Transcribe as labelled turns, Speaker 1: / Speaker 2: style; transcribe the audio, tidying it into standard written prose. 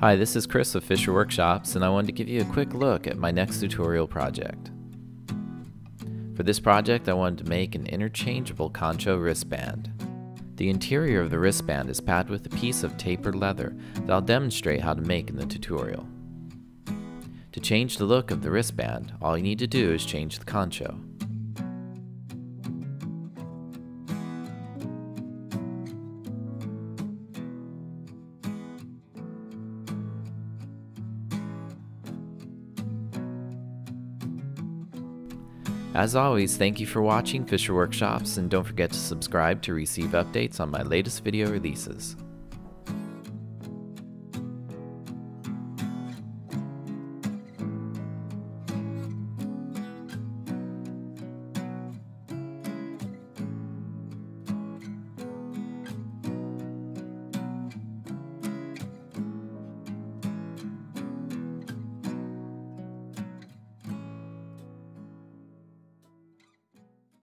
Speaker 1: Hi, this is Chris of Fischer Workshops, and I wanted to give you a quick look at my next tutorial project. For this project, I wanted to make an interchangeable concho wristband. The interior of the wristband is padded with a piece of tapered leather that I'll demonstrate how to make in the tutorial. To change the look of the wristband, all you need to do is change the concho. As always, thank you for watching Fischer Workshops, and don't forget to subscribe to receive updates on my latest video releases.